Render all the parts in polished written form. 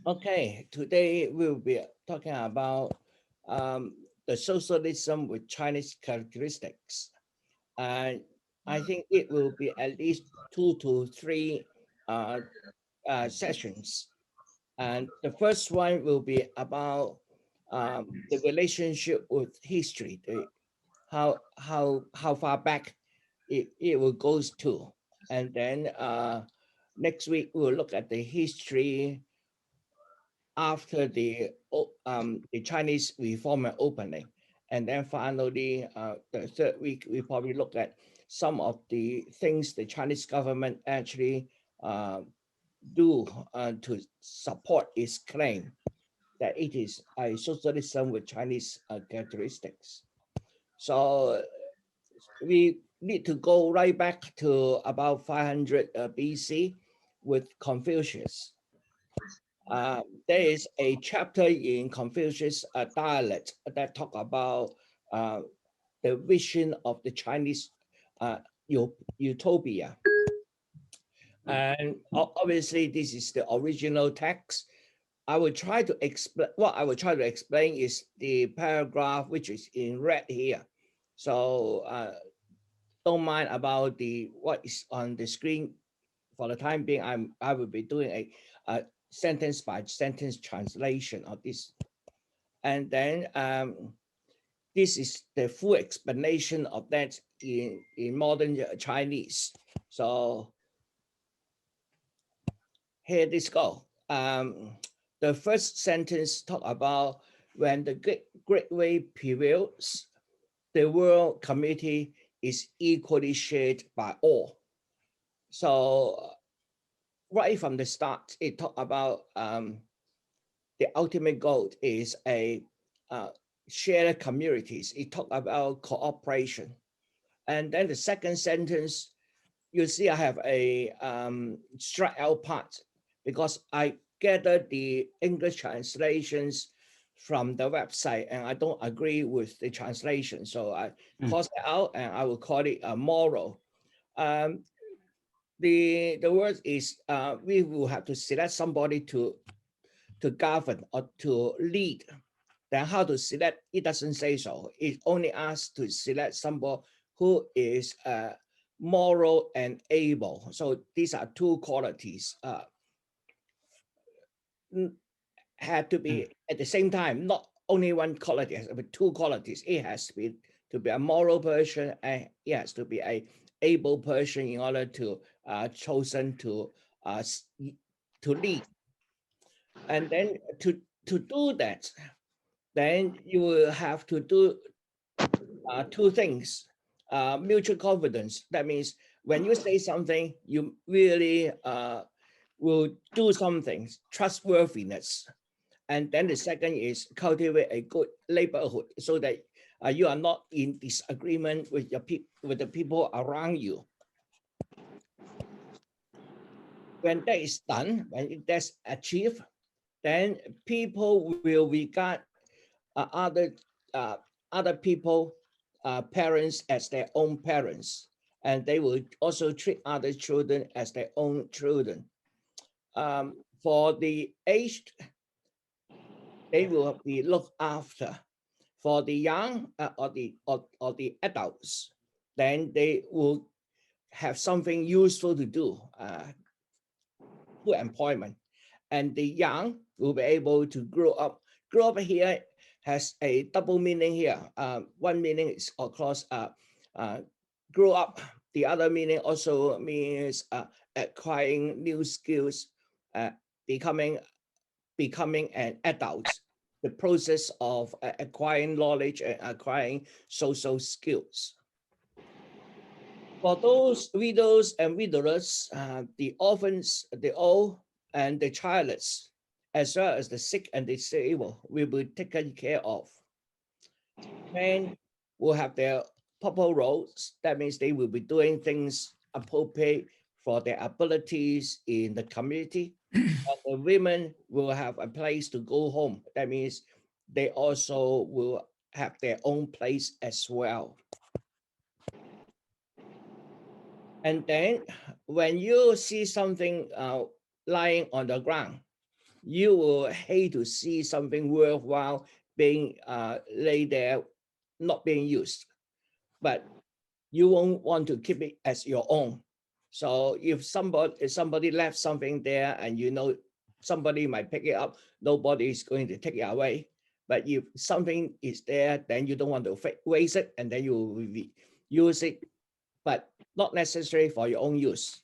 Okay, today we'll be talking about the socialism with Chinese characteristics. And I think it will be at least 2 to 3 uh, sessions. And the first one will be about the relationship with history, how far back it will goes to. And then next week we'll look at the history after the Chinese reform opening. And then finally, the third week, we probably look at some of the things the Chinese government actually uh, do to support its claim that it is a socialism with Chinese characteristics. So we need to go right back to about 500 BC with Confucius. There is a chapter in Confucius dialect that talk about uh, the vision of the Chinese uh, utopia. And obviously, this is the original text. I will try to explain. What I will try to explain is the paragraph which is in red here. So don't mind about the what is on the screen for the time being. I will be doing a sentence by sentence translation of this, and then this is the full explanation of that in modern Chinese. So here this go. The first sentence talk about when the great way prevails, the world community is equally shared by all. So right from the start, it talk about the ultimate goal is a uh, shared communities. It talk about cooperation. And then the second sentence, you see I have a strike out part because I gathered the English translations from the website and I don't agree with the translation. So I cross it out and I will call it a moral. Um, the word is we will have to select somebody to govern or to lead. Then how to select? It doesn't say so. It only asks to select somebody who is moral and able. So these are two qualities. Have to be at the same time, not only one quality, has to be two qualities. It has to be a moral person and it has to be a able person in order to chosen uh, to lead. And then to do that, then you will have to do two things. Mutual confidence. That means when you say something, you really will do something. Trustworthiness. And then the second is cultivate a good neighborhood so that you are not in disagreement with with the people around you. When that is done, when that's achieved, then people will regard other uh, other people parents as their own parents, and they will also treat other children as their own children. For the aged, they will be looked after. For the young or the adults, then they will have something useful to do, full employment, and the young will be able to grow up. Grow up here has a double meaning here. One meaning is of course uh, grow up. The other meaning also means acquiring new skills, uh, becoming becoming an adult. The process of acquiring knowledge and acquiring social skills. For those widows and widowers, the orphans, the old, and the childless, as well as the sick and disabled, will be taken care of. Men will have their proper roles. That means they will be doing things appropriate for their abilities in the community. And the women will have a place to go home. That means they also will have their own place as well. And then when you see something lying on the ground, you will hate to see something worthwhile being laid there, not being used, but you won't want to keep it as your own. So if somebody left something there and you know somebody might pick it up, nobody is going to take it away. But if something is there, then you don't want to waste it, and then you will use it, but not necessarily for your own use.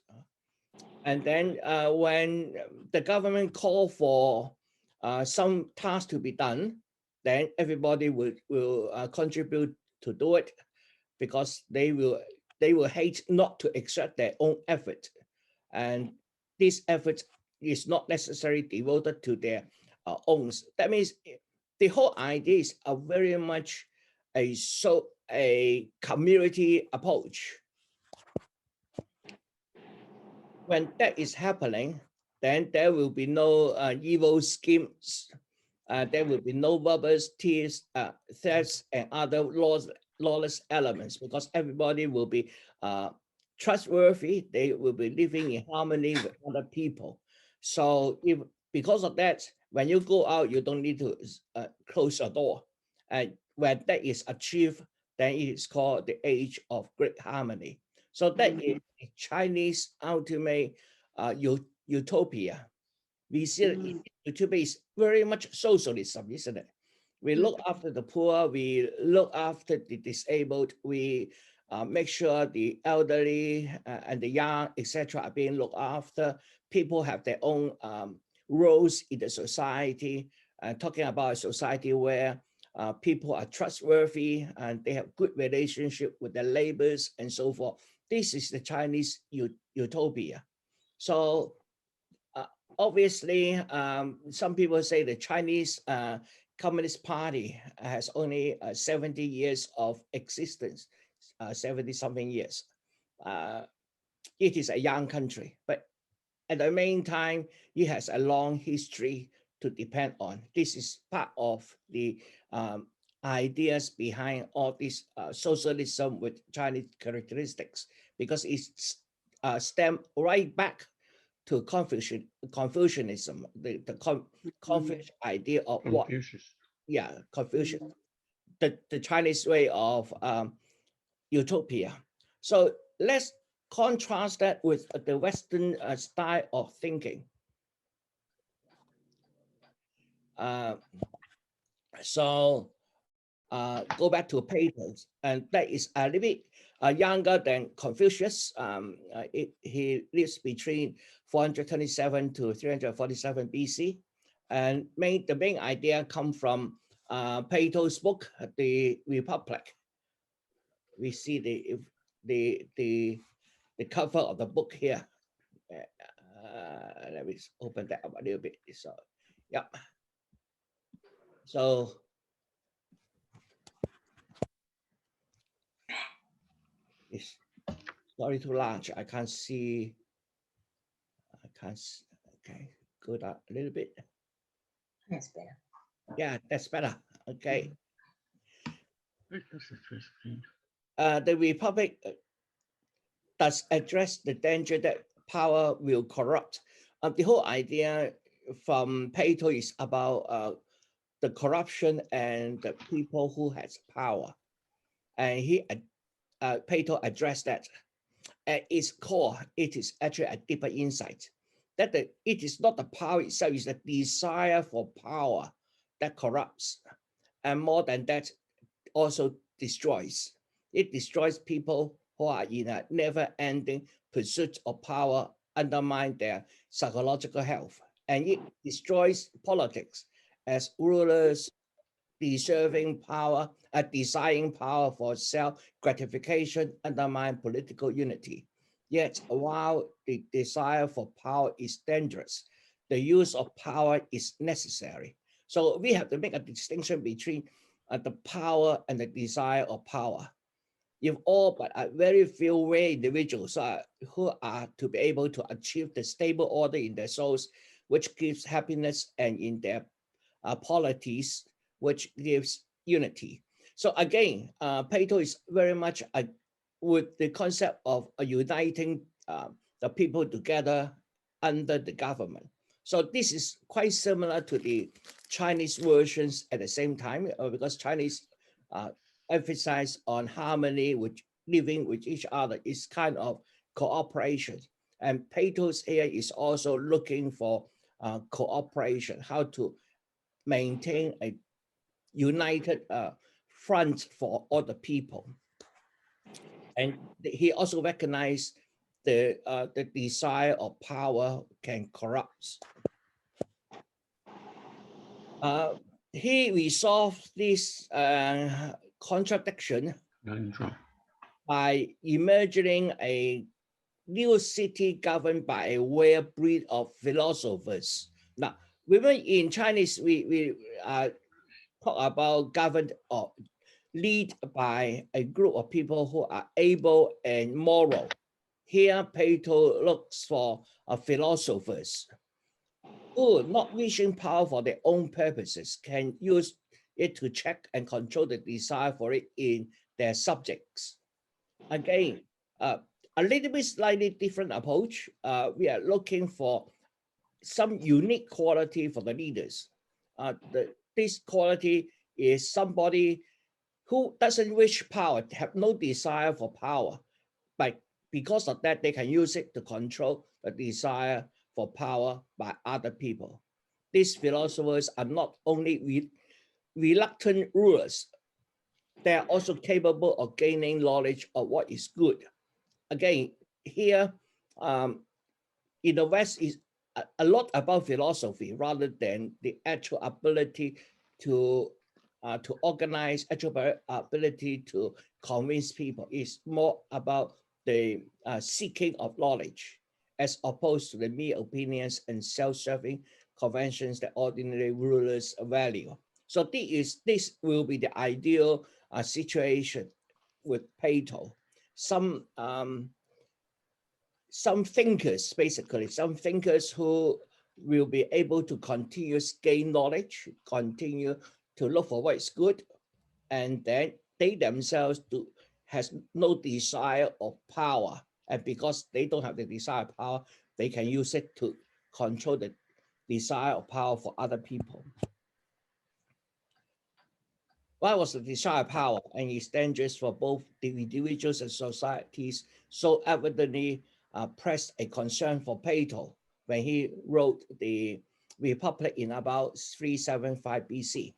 And then when the government call for some task to be done, then everybody will contribute to do it, because they will hate not to exert their own effort, and this effort is not necessarily devoted to their own. That means the whole idea is a very much a community approach. When that is happening, then there will be no evil schemes. There will be no robbers, thefts, and other lawless elements, because everybody will be trustworthy. They will be living in harmony with other people. So if because of that, when you go out, you don't need to close your door. And when that is achieved, then it is called the age of great harmony. So that is the Chinese ultimate utopia. We see utopia is very much socialism, isn't it? We look after the poor, we look after the disabled, we make sure the elderly and the young, etc., are being looked after. People have their own roles in the society. Talking about a society where people are trustworthy and they have good relationship with their neighbors and so forth. This is the Chinese utopia. So obviously, some people say the Chinese Communist Party has only 70 years of existence, 70 something years. It is a young country, but at the meantime, it has a long history to depend on. This is part of the ideas behind all this socialism with Chinese characteristics, because it's stemmed right back to Confucianism, the Confucius idea of Confucius. Confucius, the Chinese way of utopia. So let's contrast that with the Western style of thinking. So go back to Plato, and that is a little bit younger than Confucius. He lives between 427 to 347 BC, and the main idea come from Plato's book, The Republic. We see the cover of the book here. Let me open that up a little bit. So, yeah. So it's sorry too large. I can't see. Okay, go down a little bit. That's better. Yeah, that's better. Okay. That's the first thing. The Republic does address the danger that power will corrupt. The whole idea from Plato is about the corruption and the people who has power, and Plato addressed that. At its core, it is actually a deeper insight that it is not the power itself, it's the desire for power that corrupts. And more than that, also destroys. It destroys people who are in a never-ending pursuit of power, undermine their psychological health. And it destroys politics as rulers desiring power for self-gratification, undermine political unity. Yet, while the desire for power is dangerous, the use of power is necessary. So we have to make a distinction between the power and the desire of power. If all but a very few rare individuals who are to be able to achieve the stable order in their souls, which gives happiness, and in their polities, which gives unity. So again, Plato is very much with the concept of uniting the people together under the government. So this is quite similar to the Chinese versions at the same time, because Chinese emphasize on harmony with living with each other. It's kind of cooperation. And Plato's here is also looking for cooperation, how to maintain a united front for all the people. And he also recognized the desire of power can corrupt. Uh, he resolved this contradiction Conundrum. by imagining a new city governed by a rare breed of philosophers. Now, even in Chinese, we talk about governed or lead by a group of people who are able and moral. Here, Plato looks for philosophers who, not wishing power for their own purposes, can use it to check and control the desire for it in their subjects. Again, uh, a little bit slightly different approach. We are looking for some unique quality for the leaders. This quality is somebody who doesn't wish power, have no desire for power, but because of that, they can use it to control the desire for power by other people. These philosophers are not only reluctant rulers, they are also capable of gaining knowledge of what is good. Again, here um, in the West is a lot about philosophy rather than the actual ability to organize, actual ability to convince people. It's more about the seeking of knowledge as opposed to the mere opinions and self-serving conventions that ordinary rulers value. So this will be the ideal situation with Plato. Some some thinkers, basically, some thinkers who will be able to continue gain knowledge, continue to look for what is good, and then they themselves do has no desire of power. And because they don't have the desire of power, they can use it to control the desire of power for other people. Why was the desire of power and its dangers for both the individuals and societies so evidently pressed a concern for Plato when he wrote the Republic in about 375 BC?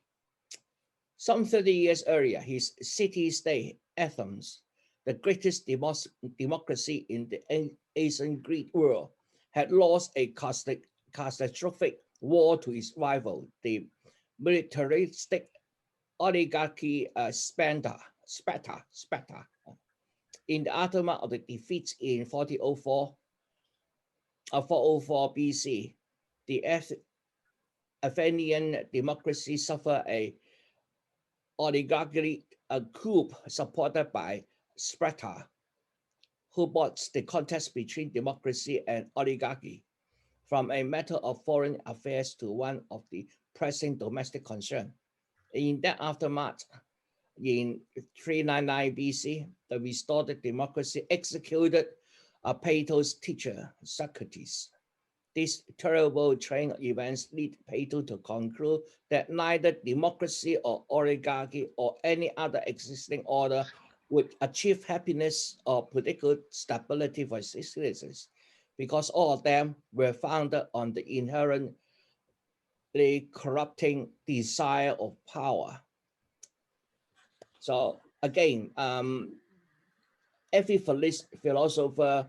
Some 30 years earlier, his city-state, Athens, the greatest democracy in the ancient Greek world, had lost a catastrophic war to its rival, the militaristic oligarchy Sparta. In the aftermath of the defeats in 404 BC, the Athenian democracy suffered a oligarchy coup supported by Sparta, who brought the contest between democracy and oligarchy from a matter of foreign affairs to one of the pressing domestic concern. In that aftermath, in 399 BC, the restored democracy executed Plato's teacher, Socrates. This terrible train of events lead Plato to conclude that neither democracy or oligarchy or any other existing order would achieve happiness or political stability for its citizens, because all of them were founded on the inherently corrupting desire of power. So again, every philosopher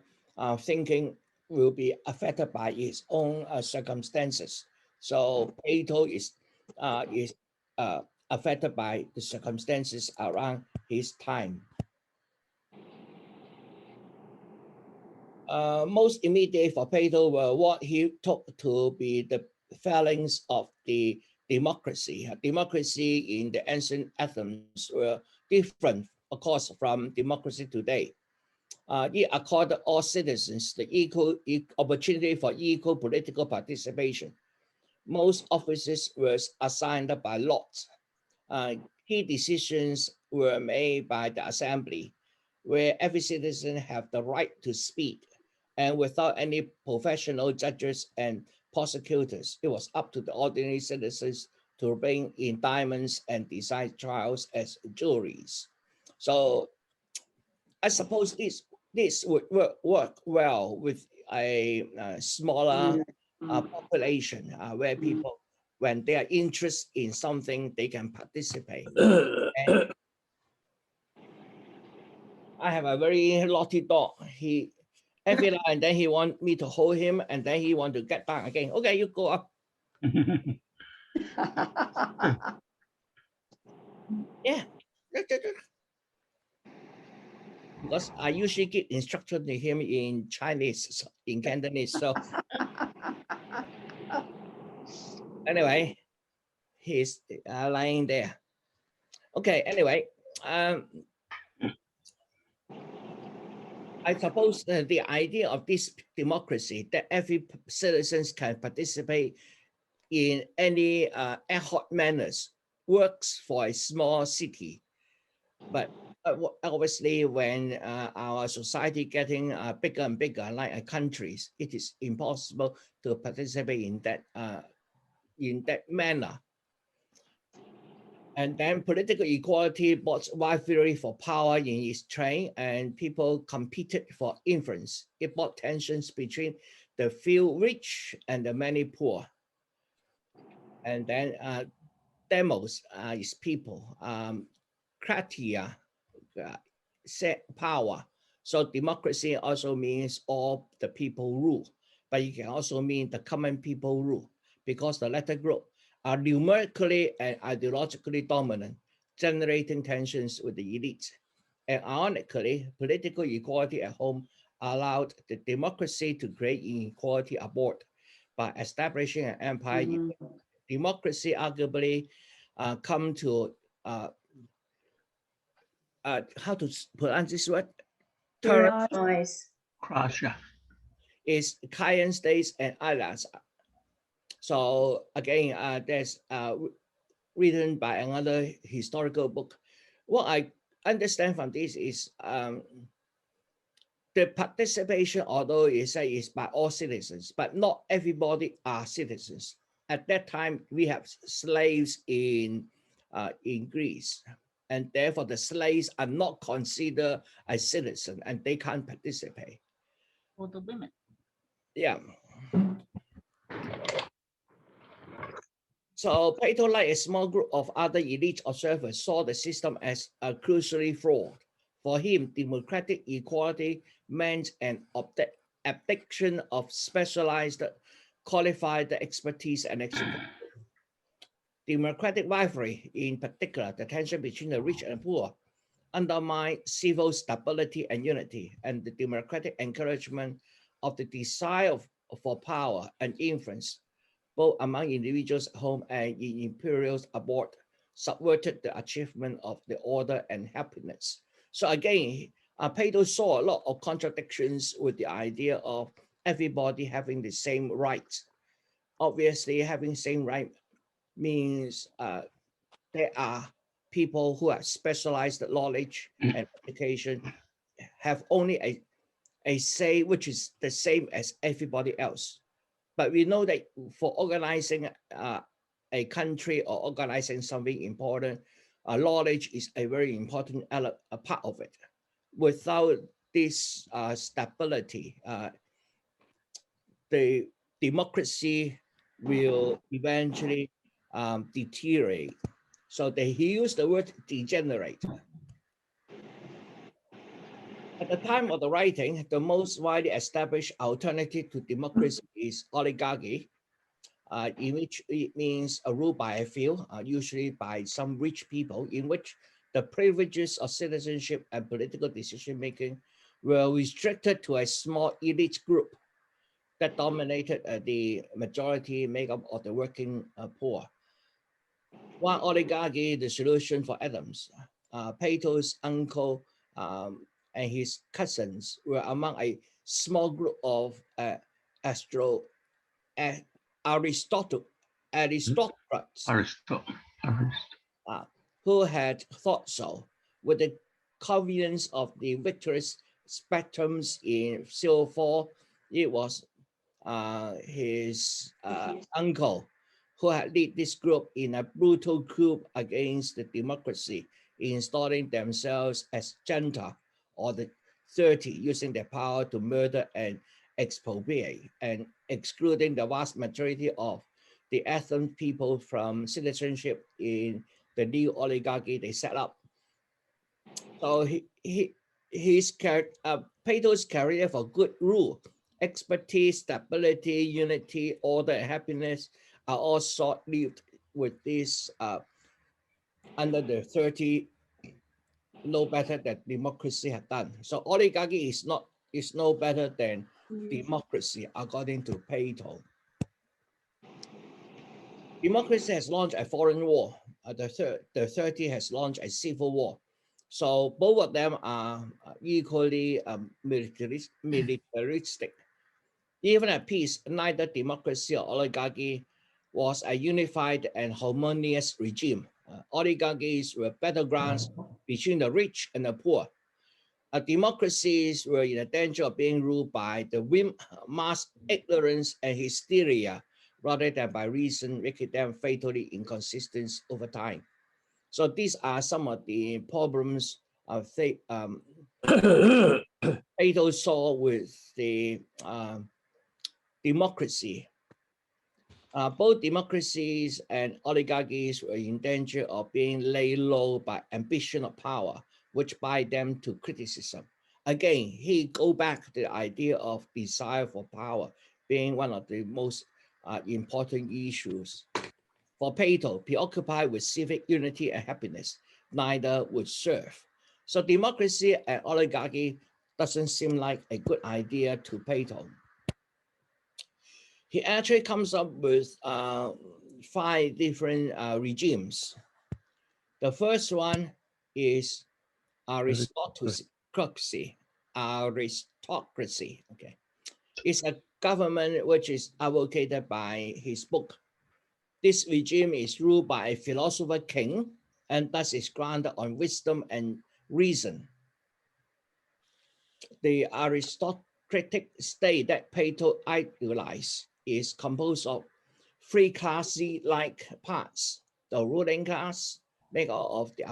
thinking will be affected by its own circumstances. So Plato is affected by the circumstances around his time. Most immediate for Plato were what he took to be the failings of the democracy. Democracy in the ancient Athens were different, of course, from democracy today. It accorded all citizens the equal opportunity for equal political participation. Most offices were assigned by lot. Key decisions were made by the assembly, where every citizen have the right to speak, and without any professional judges and prosecutors. It was up to the ordinary citizens to bring in diamonds and decide trials as juries. So I suppose this would work well with a, smaller population where people, when they are interested in something, they can participate. And I have a very naughty dog. He every now and then he want me to hold him, and then he want to get down again. Okay, you go up. Yeah. Because I usually give instruction to him in Chinese, in Cantonese. So anyway, he's lying there. Okay, anyway, I suppose the idea of this democracy, that every citizens can participate in any ad hoc manners, works for a small city. But obviously, when our society getting bigger and bigger, like countries, it is impossible to participate in that manner. And then political equality brought rivalry for power in its train, and people competed for influence. It brought tensions between the few rich and the many poor. And then demos is people. Kratia set power. So democracy also means all the people rule, but it can also mean the common people rule, because the latter group are numerically and ideologically dominant, generating tensions with the elite. And ironically, political equality at home allowed the democracy to create inequality abroad by establishing an empire. Democracy arguably come to how to pronounce this word? Rise. Cross, Is Cayenne states and islands. So again, there's written by another historical book. What I understand from this is the participation, although you say is by all citizens, but not everybody are citizens. At that time, we have slaves in Greece, and therefore the slaves are not considered a citizen, and they can't participate. For the women. Yeah. So Plato, like a small group of other elite observers, saw the system as crucially flawed. For him, democratic equality meant an abdication of specialized, qualified expertise and execution. Democratic rivalry, in particular, the tension between the rich and poor, undermined civil stability and unity, and the democratic encouragement of the desire for power and influence, both among individuals at home and in imperials abroad, subverted the achievement of the order and happiness. So again, Plato saw a lot of contradictions with the idea of everybody having the same rights. Obviously, having same right means there are people who have specialized knowledge and education have only a say which is the same as everybody else. But we know that for organizing a country or organizing something important, knowledge is a very important a part of it. Without this stability, the democracy will eventually deteriorate. So they use the word degenerate. At the time of the writing, the most widely established alternative to democracy is oligarchy, in which it means a rule by a few, usually by some rich people, in which the privileges of citizenship and political decision-making were restricted to a small elite group that dominated the majority makeup of the working poor. One oligarchy, the solution for Adams, Plato's uncle and his cousins were among a small group of astro aristocrats who had thought so. With the convenience of the victorious spectrums in civil war, it was his uncle, who had led this group in a brutal coup against the democracy, installing themselves as junta or the 30, using their power to murder and expropriate and excluding the vast majority of the ethnic people from citizenship in the new oligarchy they set up. So Plato's career for good rule, expertise, stability, unity, order, and happiness are all short-lived with this under the 30 no better than democracy had done. So oligarchy is no better than democracy according to Plato. Democracy has launched a foreign war. The 30 has launched a civil war. So both of them are equally militaristic. Even at peace, neither democracy or oligarchy was a unified and harmonious regime. Oligarchies were battlegrounds between the rich and the poor. Democracies were in the danger of being ruled by the whim, mass ignorance, and hysteria rather than by reason, making them fatally inconsistent over time. So these are some of the problems of Plato saw with the democracy. Both democracies and oligarchies were in danger of being laid low by ambition of power, which bind them to criticism. Again, he go back to the idea of desire for power being one of the most important issues. For Plato, preoccupied with civic unity and happiness, neither would serve. So democracy and oligarchy doesn't seem like a good idea to Plato. He actually comes up with 5 different regimes. The first one is aristocracy. Aristocracy, okay. It's a government which is advocated by his book. This regime is ruled by a philosopher king and thus is grounded on wisdom and reason. The aristocratic state that Plato idealized is composed of 3 classy-like parts: the ruling class, made up of the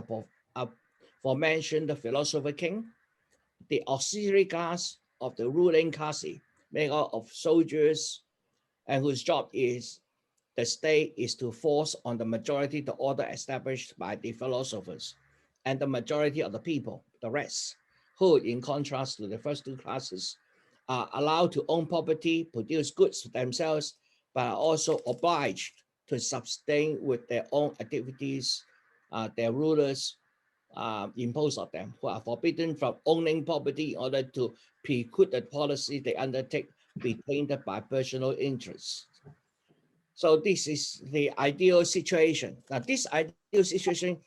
aforementioned philosopher king; the auxiliary class of the ruling class, made up of soldiers, and whose job is the state is to force on the majority the order established by the philosophers, and the majority of the people, the rest, who, in contrast to the first 2 classes, are allowed to own property, produce goods themselves, but are also obliged to sustain with their own activities their rulers impose on them, who are forbidden from owning property in order to preclude the policy they undertake be tainted by personal interests. So this is the ideal situation. Now, this ideal situation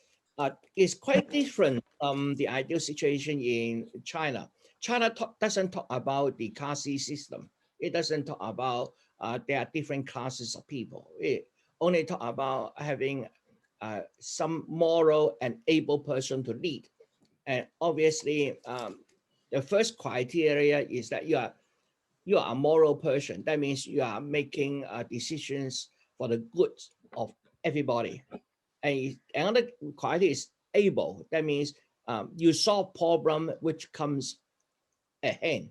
is quite different from the ideal situation in China. China doesn't talk about the caste system. It doesn't talk about there are different classes of people. It only talk about having some moral and able person to lead. And obviously, the first criteria is that you are a moral person. That means you are making decisions for the good of everybody. And another quality is able. That means you solve problem which comes at hand.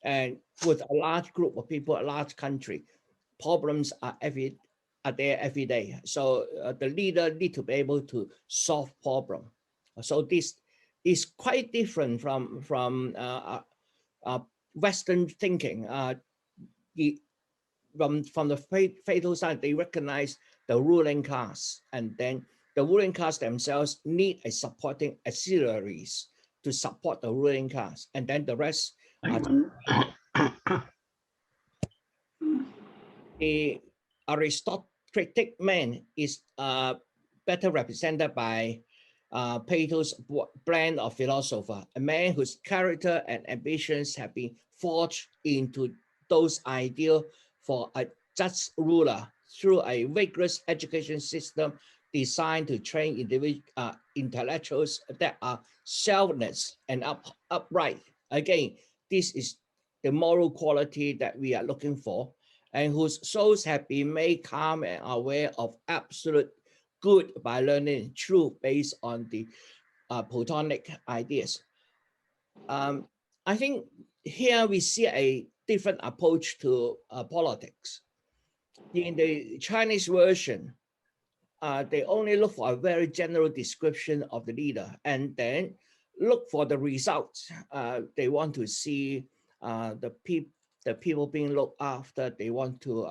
And with a large group of people, a large country, problems are there every day. So the leader need to be able to solve problem. So this is quite different from Western thinking. From the fatal side, they recognize the ruling class, and then the ruling class themselves need a supporting auxiliaries to support the ruling class, and then the rest are the aristocratic man is better represented by Plato's blend of philosopher, a man whose character and ambitions have been forged into those ideals for a just ruler through a rigorous education system designed to train intellectuals that are selfless and upright. Again, this is the moral quality that we are looking for. and whose souls have been made calm and aware of absolute good by learning truth based on the Platonic ideas. I think here we see a different approach to politics. In the Chinese version, they only look for a very general description of the leader and then look for the results. They want to see the people being looked after. They want to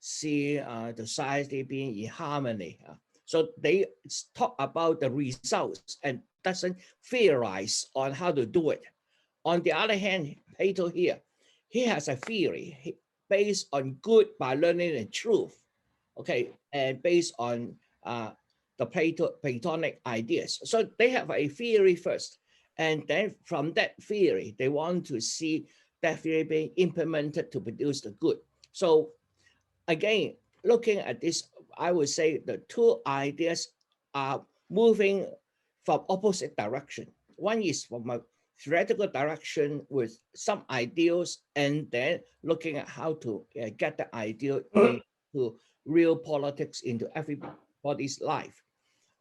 see the society being in harmony. So they talk about the results and doesn't theorize on how to do it. On the other hand, Plato here, he has a theory based on good by learning and truth, okay, and based on the Platonic ideas. So they have a theory first, and then from that theory, they want to see that theory being implemented to produce the good. So again, looking at this, I would say the two ideas are moving from opposite direction. One is from a theoretical direction with some ideals, and then looking at how to get the ideal into real politics, into everybody's life.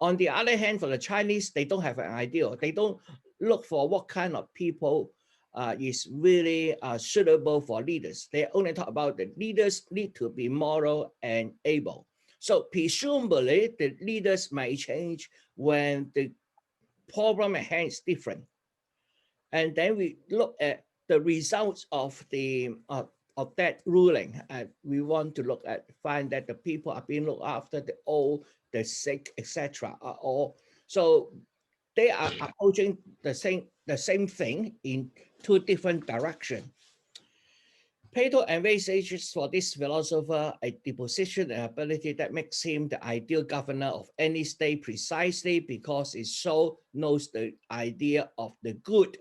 On the other hand, for the Chinese, they don't have an ideal. They don't look for what kind of people is really suitable for leaders. They only talk about the leaders need to be moral and able. So presumably, the leaders may change when the problem at hand is different. And then we look at the results of the of that ruling, and we want to look at find that the people are being looked after, the old, the sick, etc. are all so they are approaching the same thing in two different directions. Plato envisages for this philosopher a disposition and ability that makes him the ideal governor of any state precisely because his soul knows the idea of the good.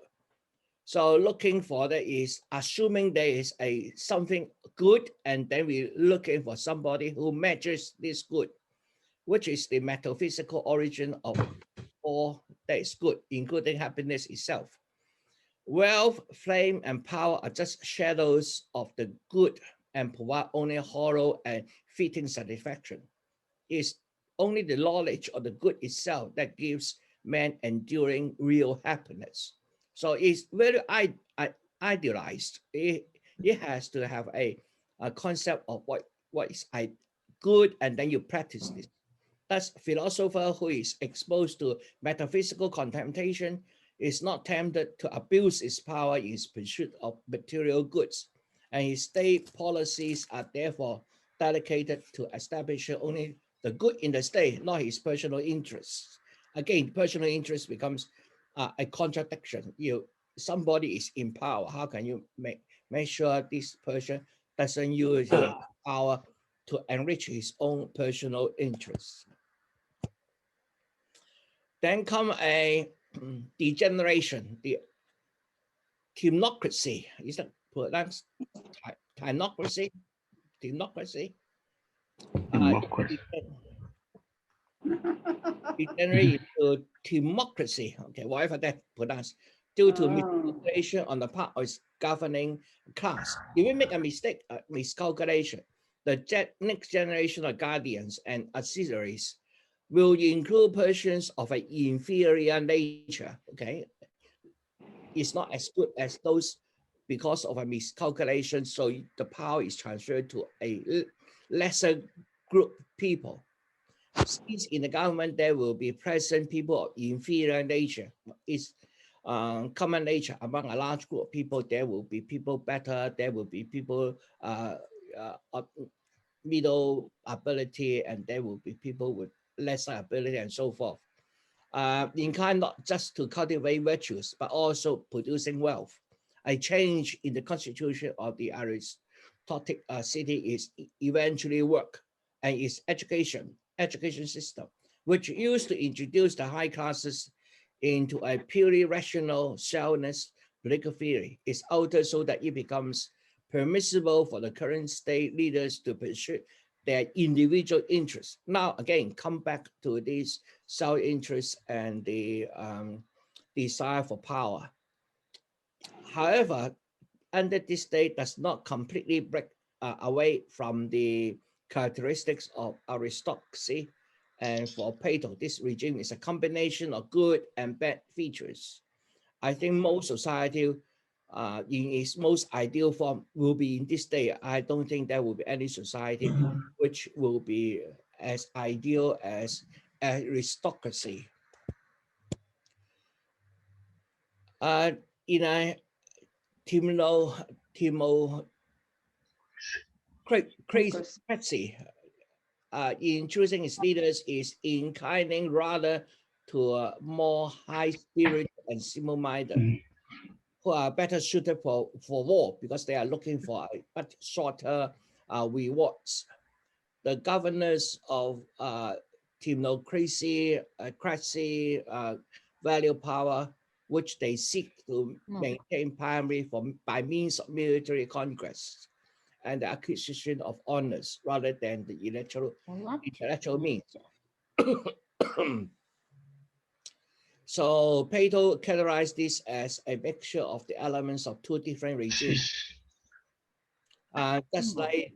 So looking for that is assuming there is a something good, and then we're looking for somebody who matches this good, which is the metaphysical origin of all that is good, including happiness itself. Wealth, fame, and power are just shadows of the good and provide only hollow and fleeting satisfaction. It's only the knowledge of the good itself that gives man enduring real happiness. So it's very idealized. It has to have a concept of what is good, and then you practice this. Thus, philosopher who is exposed to metaphysical contemplation is not tempted to abuse his power in his pursuit of material goods, and his state policies are therefore dedicated to establishing only the good in the state, not his personal interests. Again, personal interest becomes a contradiction. Somebody is in power. How can you make sure this person doesn't use his power to enrich his own personal interests? Then come a degeneration, the theocracy. Is that pronounced theocracy? Democracy. Democracy. Degenerate into democracy. Okay, whatever that pronounced, due to Oh. miscalculation on the part of its governing class. If we make a mistake, miscalculation, the next generation of guardians and auxiliaries will include persons of an inferior nature. Okay, it's not as good as those because of a miscalculation. So the power is transferred to a lesser group of people. Since in the government there will be present people of inferior nature, it's common nature among a large group of people. There will be people better. There will be people of middle ability, and there will be people with lesser ability, and so forth. Inclined not just to cultivate virtues, but also producing wealth. A change in the constitution of the Aristotelic city is eventually work, and its education system, which used to introduce the high classes into a purely rational, selfless political theory, is altered so that it becomes permissible for the current state leaders to pursue their individual interests. Now, again, come back to these self-interest and the desire for power. However, under this state does not completely break away from the characteristics of aristocracy. And for Plato, this regime is a combination of good and bad features. I think most society in its most ideal form will be in this day. I don't think there will be any society which will be as ideal as aristocracy. In a Timo, Timo, crazy in choosing its leaders is inclining rather to a more high spirit and simple-minded, who are better suited for war because they are looking for a much shorter rewards. The governors of timocracy, crazy, value power, which they seek to maintain primarily by means of military conquest and the acquisition of honors rather than the intellectual means. So Plato categorized this as a mixture of the elements of two different regimes. Just like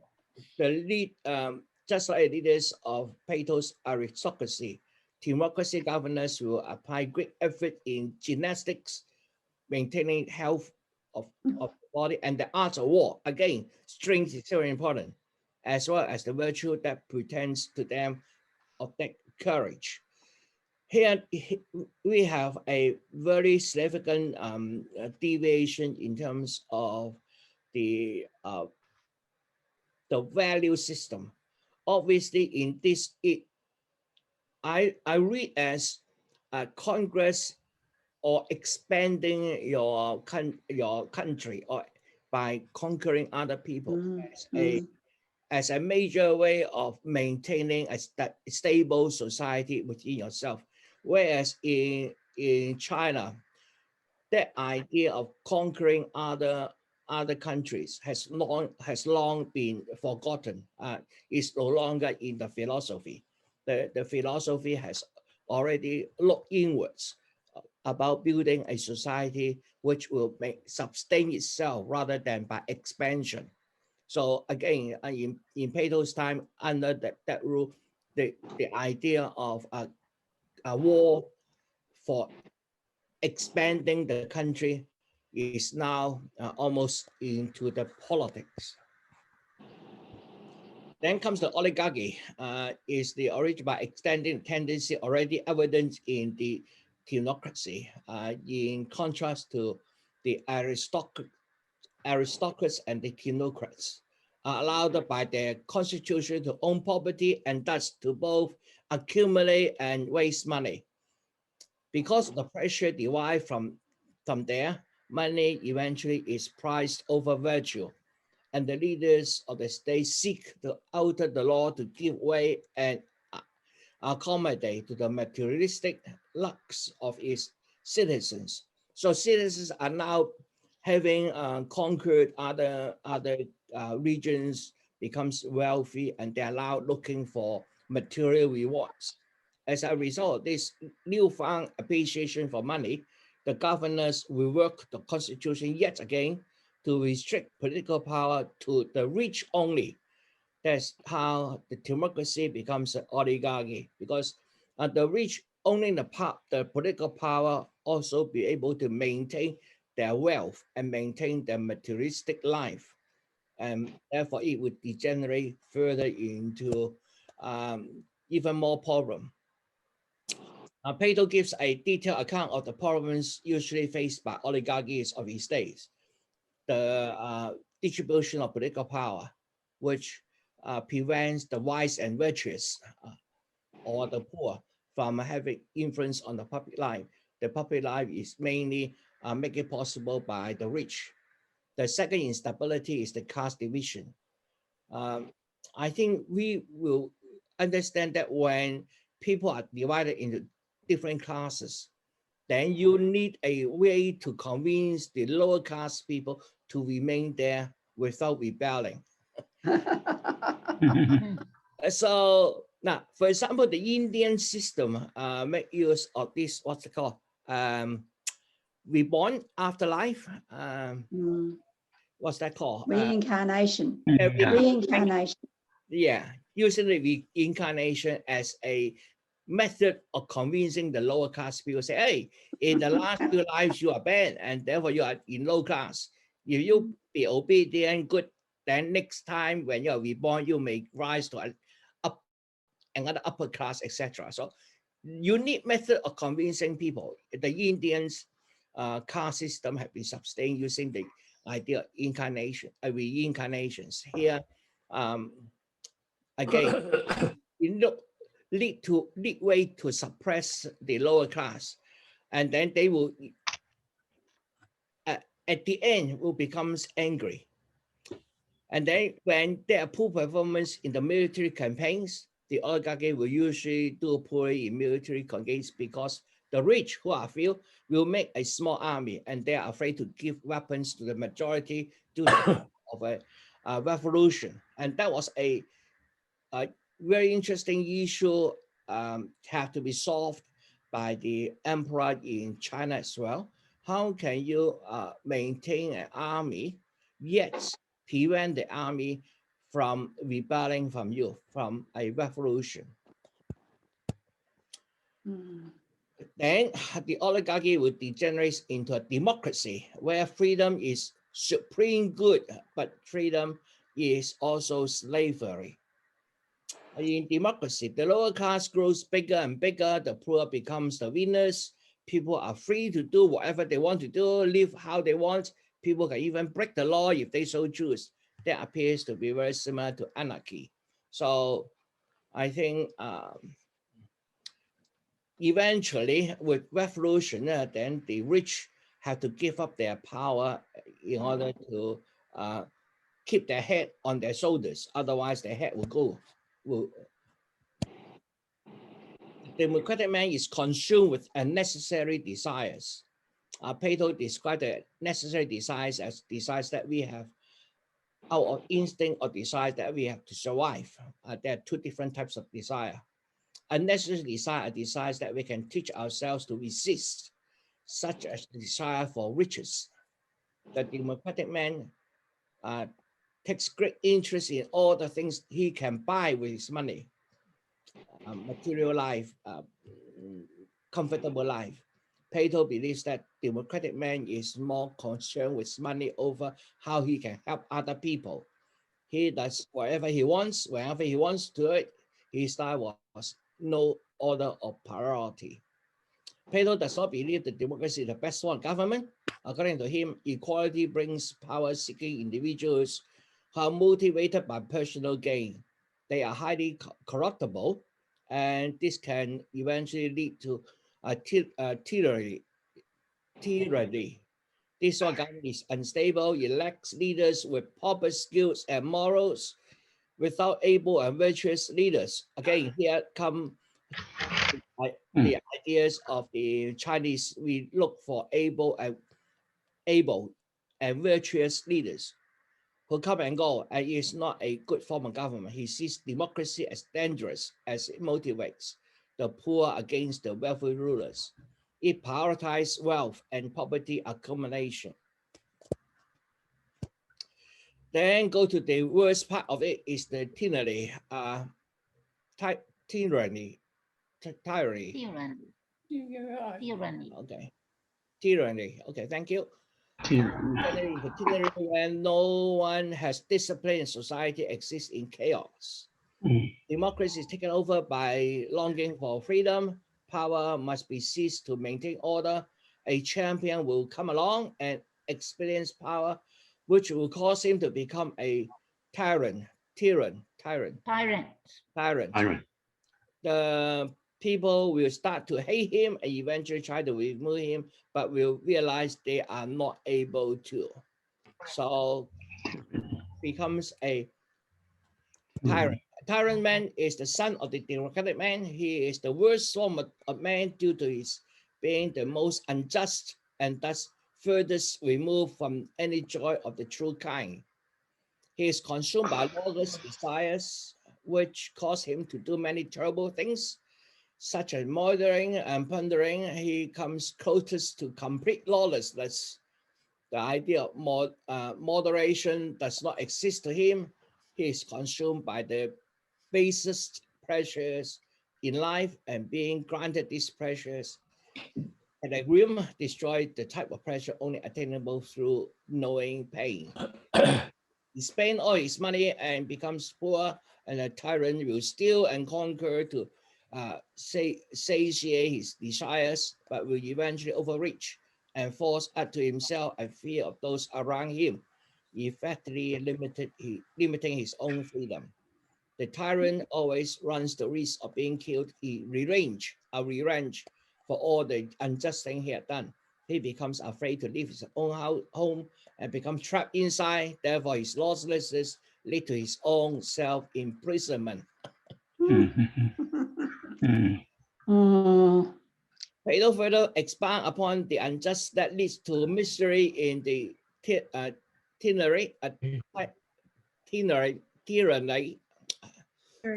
leaders of Plato's aristocracy, democracy governors will apply great effort in gymnastics, maintaining health of the body, and the art of war. Again, strength is very important, as well as the virtue that pretends to them of that courage. Here we have a very significant deviation in terms of the value system. Obviously, in this, I read as Congress or expanding your country or by conquering other people as a major way of maintaining a stable society within yourself. Whereas in China, that idea of conquering other countries has long been forgotten. It's no longer in the philosophy. The philosophy has already looked inwards about building a society which will sustain itself rather than by expansion. So again, in Plato's time, under that rule, the idea of a war for expanding the country is now almost into the politics. Then comes the oligarchy, is the origin by extending tendency already evident in the theocracy, in contrast to the aristocrats and the theocrats, allowed by their constitution to own property and thus to both accumulate and waste money. Because of the pressure derived from there, money eventually is prized over virtue, and the leaders of the state seek to alter the law to give way and accommodate to the materialistic lux of its citizens. So citizens are now having conquered other regions, becomes wealthy, and they're now looking for material rewards. As a result of this newfound appreciation for money, the governors will work the constitution yet again to restrict political power to the rich only. That's how the democracy becomes an oligarchy, because the rich owning the political power also be able to maintain their wealth and maintain their materialistic life. And therefore it would degenerate further into even more problem. Plato gives a detailed account of the problems usually faced by oligarchies of his days. The distribution of political power, which prevents the wise and virtuous or the poor from having influence on the public life. The public life is mainly made possible by the rich. The second instability is the caste division. I think we will understand that when people are divided into different classes, then you need a way to convince the lower class people to remain there without rebelling. So now, for example, the Indian system make use of this, what's it called? Reborn afterlife. what's that called? Reincarnation. Yeah. Reincarnation. Yeah, using the reincarnation as a method of convincing the lower class people. Say, hey, in the last few lives you are bad, and therefore you are in low class. If you be obedient, good, then next time when you are reborn, you may rise to another upper class, etc. So unique method of convincing people. The Indians caste system have been sustained using the idea of incarnation, reincarnations. Here, again, lead way to suppress the lower class, and then they will at the end will becomes angry. And then when there are poor performance in the military campaigns, the oligarchy will usually do poorly in military campaigns because the rich who are few will make a small army and they are afraid to give weapons to the majority due to of a revolution. And that was a very interesting issue have to be solved by the emperor in China as well. How can you maintain an army yet prevent the army from rebelling from you, from a revolution? Then the oligarchy would degenerate into a democracy where freedom is supreme good, but freedom is also slavery. In democracy, the lower class grows bigger and bigger, the poor becomes the winners. People are free to do whatever they want to do, live how they want. People can even break the law if they so choose. That appears to be very similar to anarchy. So I think eventually with revolution, then the rich have to give up their power in order to keep their head on their shoulders. Otherwise, their head will the democratic man is consumed with unnecessary desires. Plato described the necessary desires as desires that we have out of instinct or desires that we have to survive. There are two different types of desire. Unnecessary desire are desires that we can teach ourselves to resist, such as the desire for riches. The democratic man takes great interest in all the things he can buy with his money. Material life, comfortable life. Plato believes that democratic man is more concerned with money over how he can help other people. He does whatever he wants, whenever he wants to it. His style was no order or priority. Plato does not believe that democracy is the best form of government. According to him, equality brings power-seeking individuals who are motivated by personal gain. They are highly corruptible, and this can eventually lead to tyranny. This sort of government is unstable, elects leaders with proper skills and morals without able and virtuous leaders. Again, here come the ideas of the Chinese. We look for able and virtuous leaders who come and go, and it's not a good form of government. He sees democracy as dangerous as it motivates the poor against the wealthy rulers. It prioritizes wealth and property accumulation. Then go to the worst part of it is the tyranny. Tyranny. Okay. Tyranny. Okay, thank you. Tyranny when no one has discipline in society exists in chaos. Democracy is taken over by longing for freedom. Power must be seized to maintain order. A champion will come along and experience power, which will cause him to become a tyrant. The people will start to hate him and eventually try to remove him, but will realize they are not able to. So becomes a tyrant. Tyrant man is the son of the democratic man. He is the worst form of man due to his being the most unjust and thus furthest removed from any joy of the true kind. He is consumed by lawless desires, which cause him to do many terrible things, such as murdering and plundering. He comes closest to complete lawlessness. the idea of moderation does not exist to him. He is consumed by the basest pleasures in life, and being granted these pleasures at a whim destroy the type of pleasure only attainable through knowing pain. He spends all his money and becomes poor, and a tyrant will steal and conquer to satiate his desires, but will eventually overreach and force unto himself a fear of those around him, effectively limiting his own freedom. The tyrant always runs the risk of being killed in revenge for all the unjust thing he had done. He becomes afraid to leave his own home and becomes trapped inside. Therefore, his lawlessness lead to his own self-imprisonment. Plato further expand upon the unjust that leads to misery in the tyranny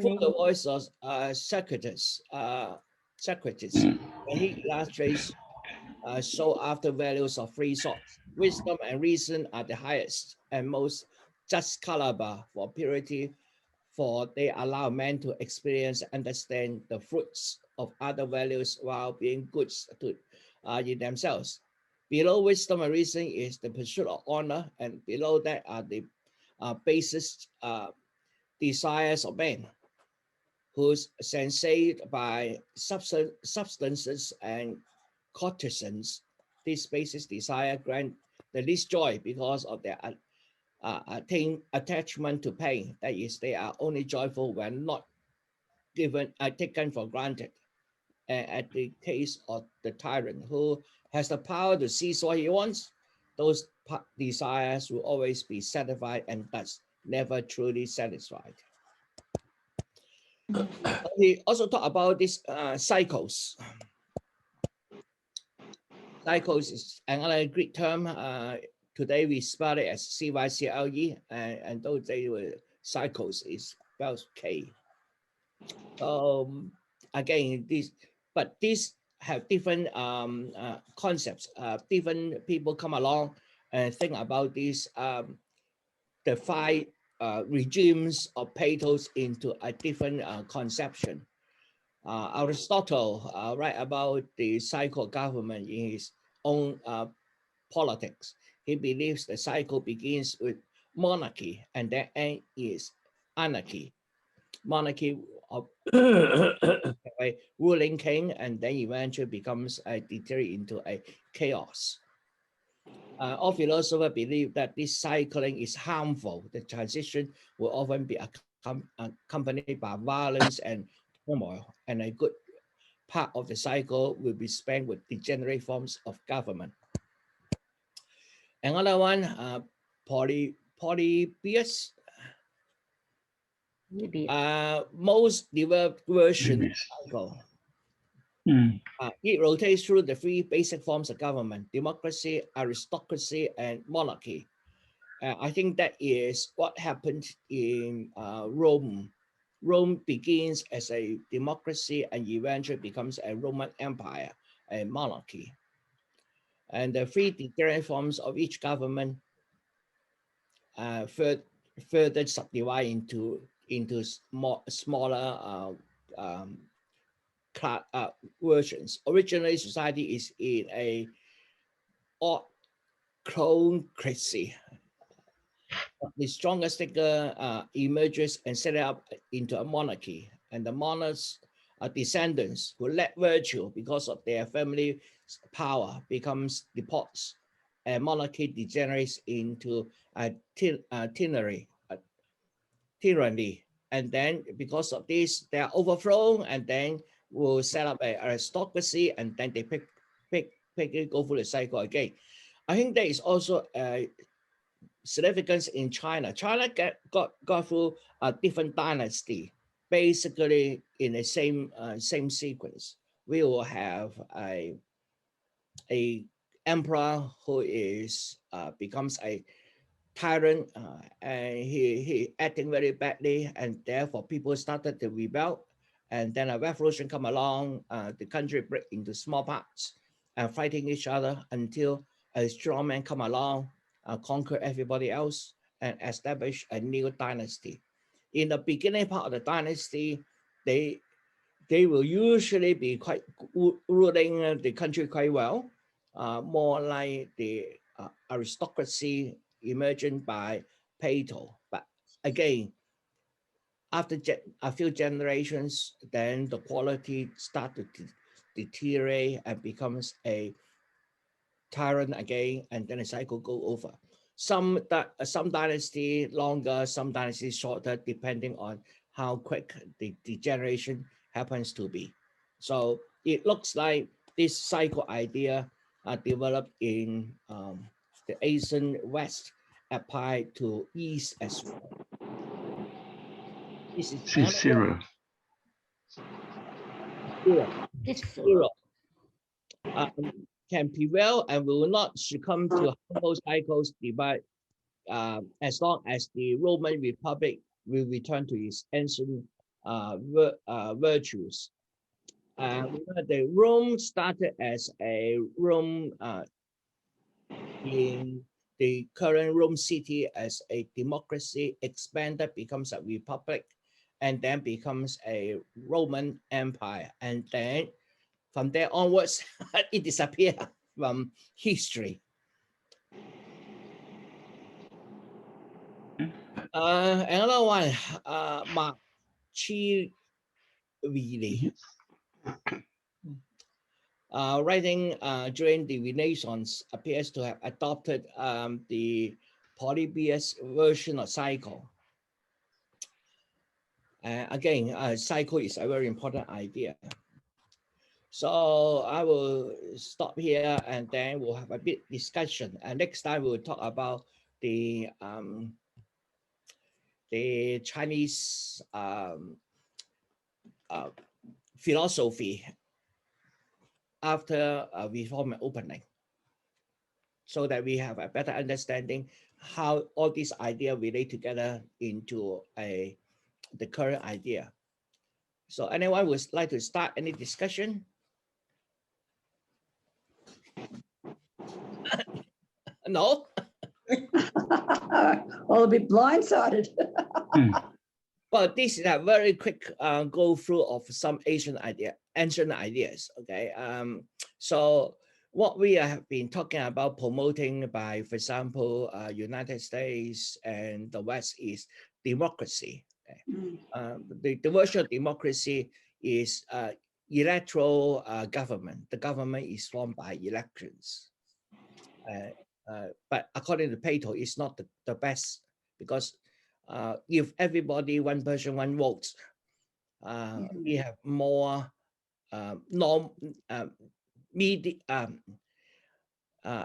for the voice of Socrates. When he illustrates so after values of three sorts. Wisdom and reason are the highest and most just caliber for purity, for they allow men to experience and understand the fruits of other values while being good to, in themselves. Below wisdom and reason is the pursuit of honor, and below that are the basest desires of men, who's sensate by substances and courtesans. This basis desire grant the least joy because of their attachment to pain. That is, they are only joyful when not taken for granted. And at the case of the tyrant who has the power to seize what he wants, those desires will always be satisfied and thus never truly satisfied. He also talked about these cycles. Cycles is another Greek term. Today we spell it as CYCLE, and those days were cycles is spelled K. Again, these have different concepts. Different people come along and think about these the five regimes of Plato's into a different conception. Aristotle write about the cycle of government in his own politics. He believes the cycle begins with monarchy and the end is anarchy. Monarchy of a ruling king, and then eventually becomes a deteriorate into a chaos. All philosophers believe that this cycling is harmful. The transition will often be accompanied by violence and turmoil, and a good part of the cycle will be spent with degenerate forms of government. Another one, Polybius. Most developed version of cycle. It rotates through the three basic forms of government: democracy, aristocracy, and monarchy. I think that is what happened in Rome. Rome begins as a democracy and eventually becomes a Roman Empire, a monarchy. And the three different forms of each government further subdivide into smaller versions. Originally, society is in a autocracy. The strongest figure emerges and set up into a monarchy, and the monarch's descendants who lack virtue because of their family power becomes depots, and monarchy degenerates into a tyranny. And then because of this, they are overthrown, and then will set up an aristocracy, and then they go through the cycle again. I think there is also a significance in China. China got through a different dynasty, basically in the same sequence. We will have a emperor who is becomes a tyrant, and he acting very badly, and therefore people started to rebel, and then a revolution come along. The country break into small parts and fighting each other until a strong man come along, conquer everybody else, and establish a new dynasty. In the beginning part of the dynasty, they will usually be quite ruling the country quite well, more like the aristocracy emerging by Plato. But again, after a few generations, then the quality start to deteriorate and becomes a tyrant again, and then the cycle go over. Some dynasty longer, some dynasty shorter, depending on how quick the degeneration happens to be. So it looks like this cycle idea developed in the Asian West, applied to East as well. This is Cyril. Europe can prevail and will not succumb to harmful cycles divide as long as the Roman Republic will return to its ancient virtues. The Rome started as a Rome in the current Rome city as a democracy, expanded, becomes a republic, and then becomes a Roman Empire. And then from there onwards, it disappeared from history. Another one, Machiavelli, writing during the Renaissance, appears to have adopted the Polybius version of cycle. Again, cycle is a very important idea. So I will stop here, and then we'll have a bit discussion. And next time we'll talk about the Chinese philosophy after reform and opening, so that we have a better understanding how all these ideas relate together into the current idea. So anyone would like to start any discussion? No? All a bit blindsided. But this is a very quick go through of some ancient ideas. Okay. So what we have been talking about promoting by, for example, United States and the West is democracy. Okay? The version of democracy is electoral government. The government is formed by elections. But according to Plato, it's not the best, because if everybody, one person, one vote, we have more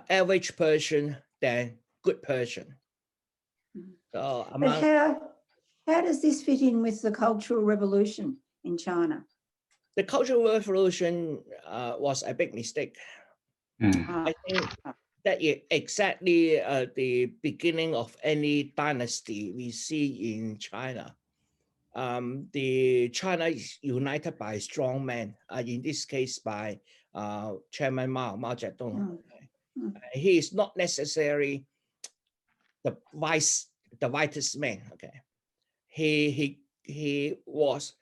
average person than good person. So but how does this fit in with the Cultural Revolution in China? The Cultural Revolution was a big mistake. I think that is exactly the beginning of any dynasty we see in China. The China is united by strong men, in this case by Chairman Mao Zedong. He is not necessarily the wisest man. Okay, he was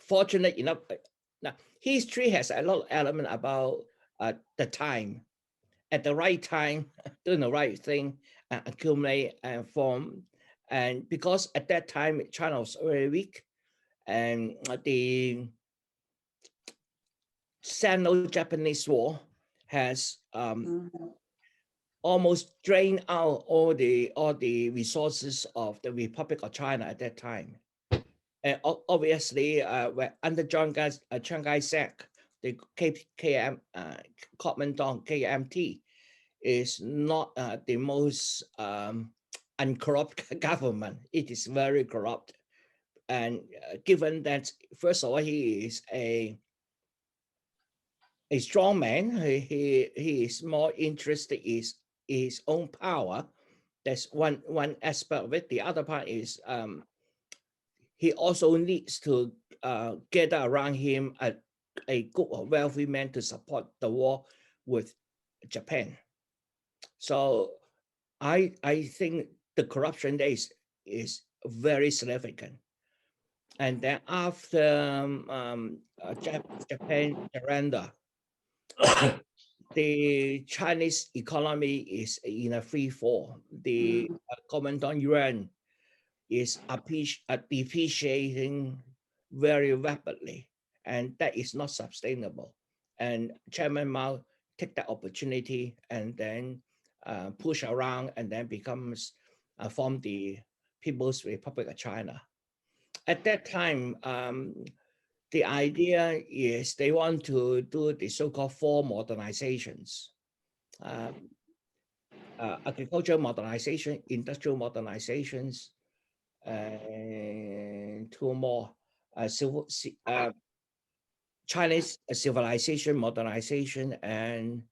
fortunate enough. Now, history has a lot of element about the time. At the right time, doing the right thing, accumulate and form. And because at that time, China was very weak, and the Sino-Japanese War has almost drained out all the resources of the Republic of China at that time. And obviously, under Chiang Kai-shek, the Kuomintang KMT is not the most uncorrupt government. It is very corrupt. And given that, first of all, he is a strong man, he is more interested in his own power. That's one aspect of it. The other part is he also needs to gather around him a group of wealthy men to support the war with Japan. So I think the corruption there is very significant. And then after Japan surrender, the Chinese economy is in a free fall. The Kuomintang yuan is depreciating very rapidly, and that is not sustainable. And Chairman Mao take that opportunity and then push around and then becomes form the People's Republic of China. At that time, the idea is they want to do the so-called four modernizations. Agricultural modernization, industrial modernizations, and two more, Chinese civilization modernization, and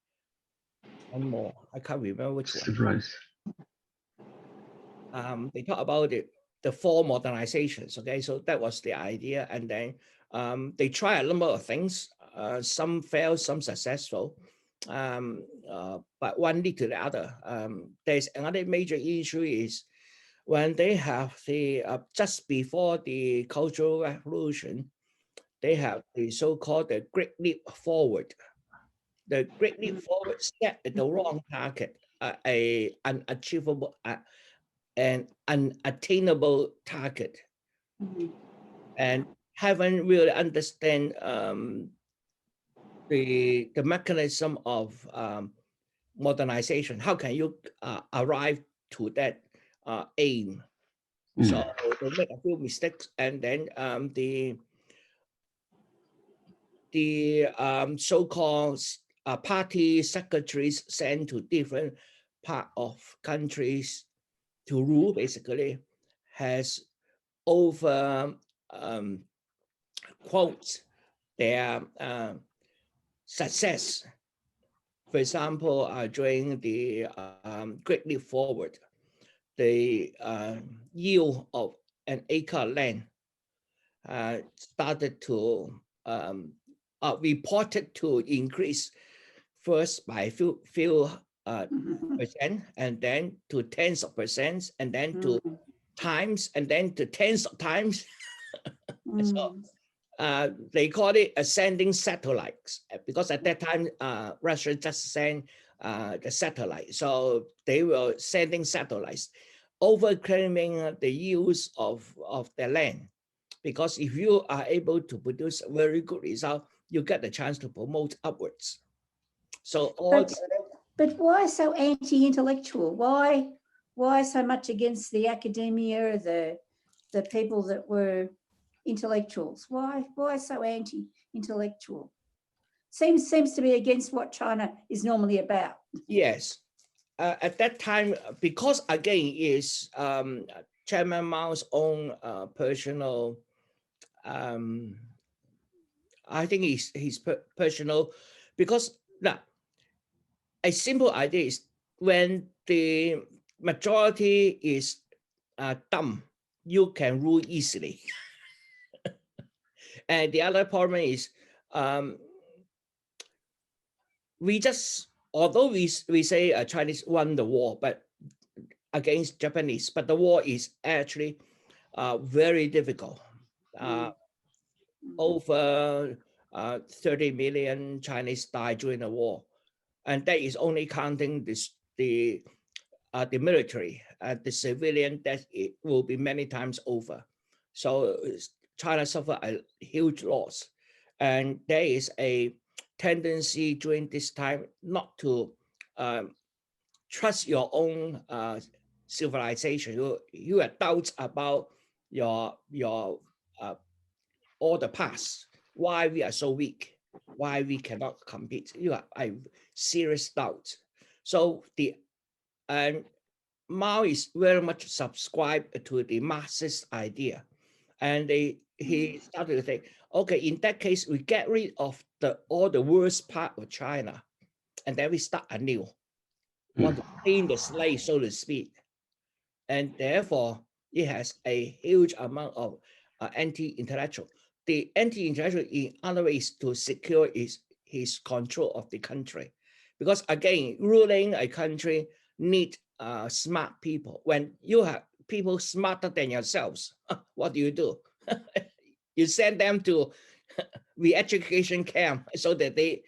one more. I can't remember which one. Civilized. They talk about it, the four modernizations. Okay, so that was the idea, and then they try a number of things. Some fail, some successful, but one lead to the other. There's another major issue is when they have the just before the Cultural Revolution, they have the so-called the Great Leap Forward. The Great Leap Forward set at the wrong target, a unachievable and unattainable target, and haven't really understand the mechanism of modernization. How can you arrive to that aim? So they make a few mistakes, and then the so-called party secretaries sent to different part of countries to rule, basically, has over quotes their success. For example, during the Great Leap Forward, the yield of an acre of land started to reported to increase first by few percent, and then to tens of percents, and then to times, and then to tens of times. So they call it ascending satellites, because at that time Russia just sent the satellite. So they were sending satellites, overclaiming the use of the land. Because if you are able to produce a very good result, you get the chance to promote upwards. So all. But why so anti-intellectual? Why so much against the academia, the people that were intellectuals? Why so anti-intellectual? Seems to be against what China is normally about. Yes. At that time, because again is Chairman Mao's own personal, I think he's personal, because now a simple idea is when the majority is dumb, you can rule easily. And the other problem is we just, although we say Chinese won the war, but against Japanese, but the war is actually very difficult. Over 30 million Chinese died during the war, and that is only counting the military. The civilian death, it will be many times over. So China suffered a huge loss, and there is a tendency during this time not to trust your own civilization. You have doubts about your all the past, why we are so weak, why we cannot compete. You have a serious doubt. So the Mao is very much subscribed to the Marxist idea, and he started to think, okay, in that case, we get rid of all the worst part of China, and then we start anew. Want to clean the slate, so to speak, and therefore it has a huge amount of anti-intellectual. The anti-intellectual, in other ways, to secure his control of the country, because again, ruling a country need smart people. When you have people smarter than yourselves, what do? You send them to re-education camp so that they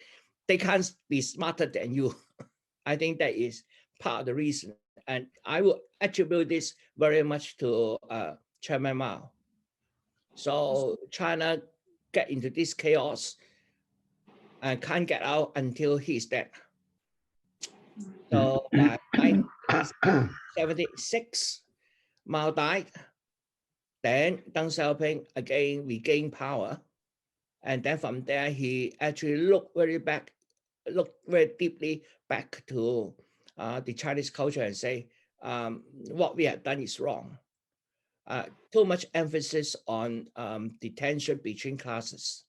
can't be smarter than you. I think that is part of the reason. And I will attribute this very much to Chairman Mao. So China get into this chaos and can't get out until he's dead. So by 1976, Mao died. Then Deng Xiaoping again regained power. And then from there, he actually looked very deeply back to the Chinese culture and say, what we have done is wrong. Too much emphasis on the tension between classes.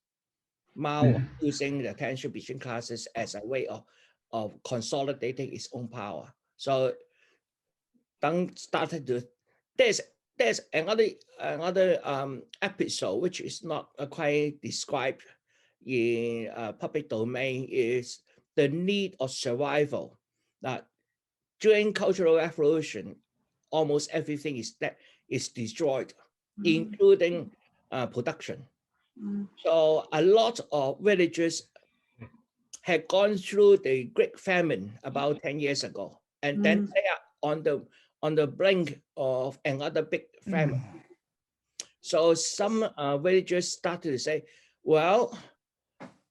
Mao using the tension between classes as a way of consolidating its own power. So Deng started to, there's another episode which is not quite described in public domain, is the need of survival. That during Cultural Revolution, almost everything is destroyed, including production. So a lot of villages had gone through the Great Famine about 10 years ago, and then they are on the brink of another big famine. So some villagers started to say, well,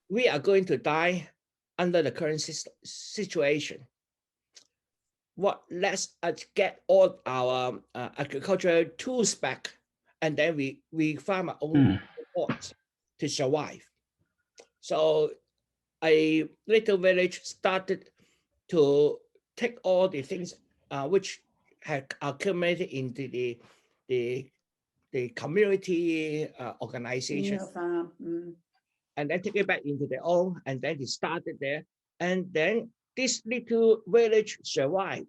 we are going to die under the current situation. Let's get all our agricultural tools back, and then we farm our own crops to survive. So a little village started to take all the things which had accumulated into the community organization, and then take it back into their own, and then they started there, and then this little village survived.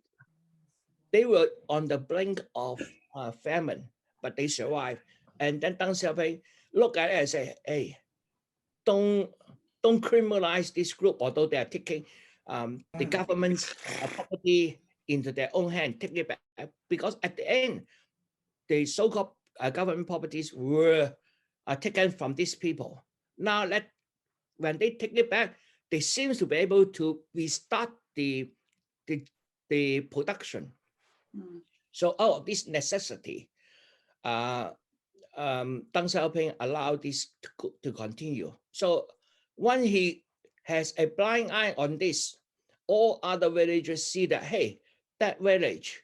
They were on the brink of famine, but they survived. And then Deng Xiaoping look at it and say, hey, don't criminalize this group, although they are taking the government's property into their own hand, take it back, because at the end, the so-called government properties were taken from these people. Now, when they take it back, they seem to be able to restart the production. So out of this necessity, Deng Xiaoping allowed this to continue. So when he has a blind eye on this, all other villagers see that, hey, that village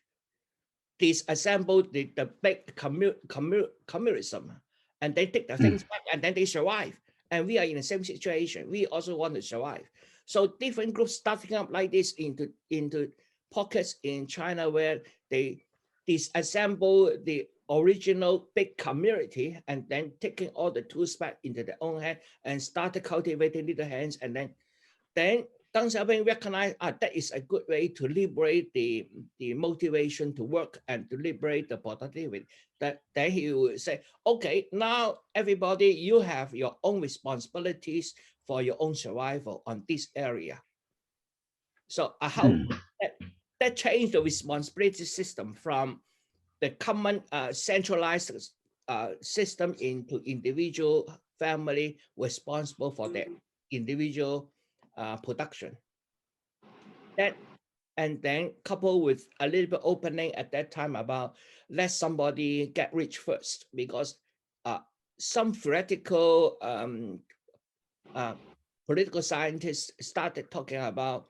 disassembled the big communism, and they take the things back, and then they survive. And we are in the same situation. We also want to survive. So different groups starting up like this into pockets in China where they disassemble the original big community and then taking all the tools back into their own hand and started cultivating little hands. And then Deng Xiaoping recognized that is a good way to liberate the motivation to work and to liberate the productivity. Then he would say, okay, now everybody, you have your own responsibilities for your own survival on this area. So how that changed the responsibility system from the common centralized system into individual family responsible for their individual production. And then coupled with a little bit opening at that time about let somebody get rich first, because some theoretical political scientists started talking about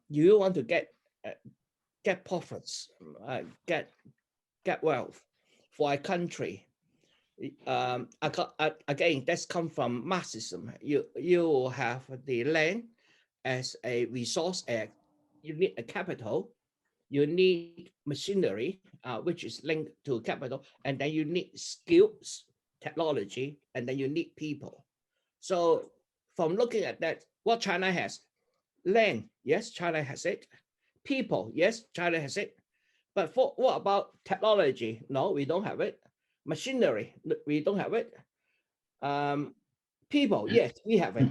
you want to get profits, get wealth for a country. Again, that's come from Marxism. You have the land as a resource, you need a capital, you need machinery, which is linked to capital, and then you need skills, technology, and then you need people. So from looking at that, what China has, land, yes, China has it. People, yes, China has it. But what about technology? No, we don't have it. Machinery, we don't have it. People, yes, we have it.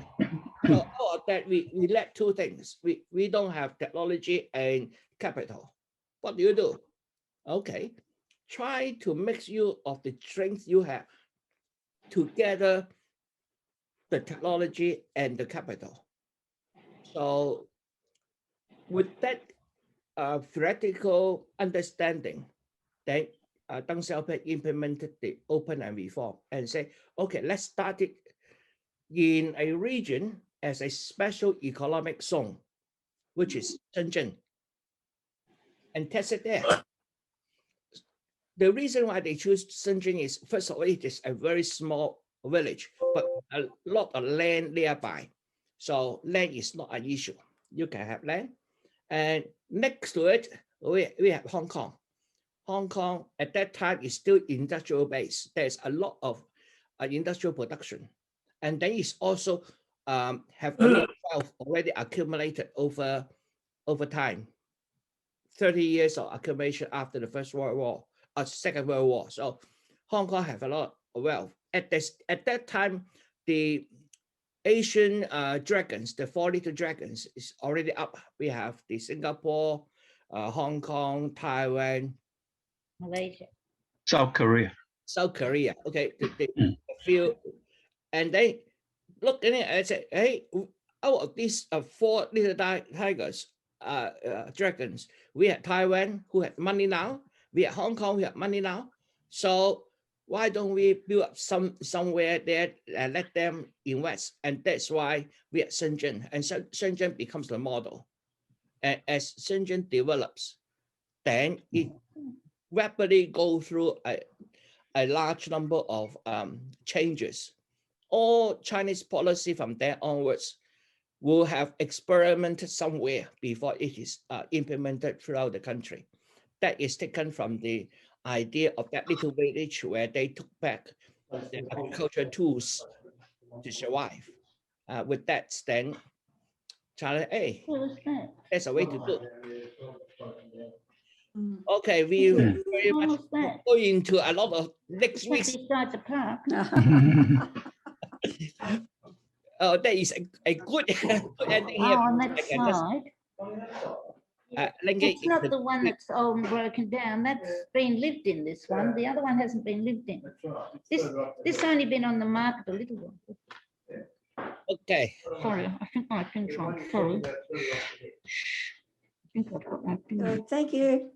So out of that, we lack two things. We don't have technology and capital. What do? Okay, try to make use of the strength you have together, the technology and the capital. So with that theoretical understanding, then Deng Xiaoping implemented the open and reform and say, okay, let's start it in a region as a special economic zone, which is Shenzhen, and test it there. The reason why they choose Shenzhen is, first of all, it is a very small village, but a lot of land nearby. So land is not an issue. You can have land. And next to it, we have Hong Kong. Hong Kong at that time is still industrial base. There's a lot of industrial production. And then it's also have a lot of wealth already accumulated over time. 30 years of accumulation after the First World War, or Second World War. So Hong Kong have a lot of wealth. At that time, the Asian dragons, the 42 dragons is already up. We have the Singapore, Hong Kong, Taiwan, Malaysia, South Korea. South Korea. Okay, the few, and they look at it and say, hey, out of these 4 little tigers, dragons, we have Taiwan who have money now. We have Hong Kong who have money now. So why don't we build up somewhere there and let them invest? And that's why we have Shenzhen, and Shenzhen becomes the model. And as Shenzhen develops, then it rapidly go through a large number of changes. All Chinese policy from there onwards will have experimented somewhere before it is implemented throughout the country. That is taken from the idea of that little village where they took back the agricultural tools to survive. With that, then China, hey, what was that? there's a way to do. Mm. Okay, we very What much was that? go into a lot of next Is that week's. beside the park? Oh, that is a good, good ending here. Oh, on that I can just, side. Lengge It's not the one that's old and broken down. That's been lived in, this one. The other one hasn't been lived in. This only been on the market a little while. okay. Sorry, I think my pin's on. Sorry. I think I've got my pin. Thank you.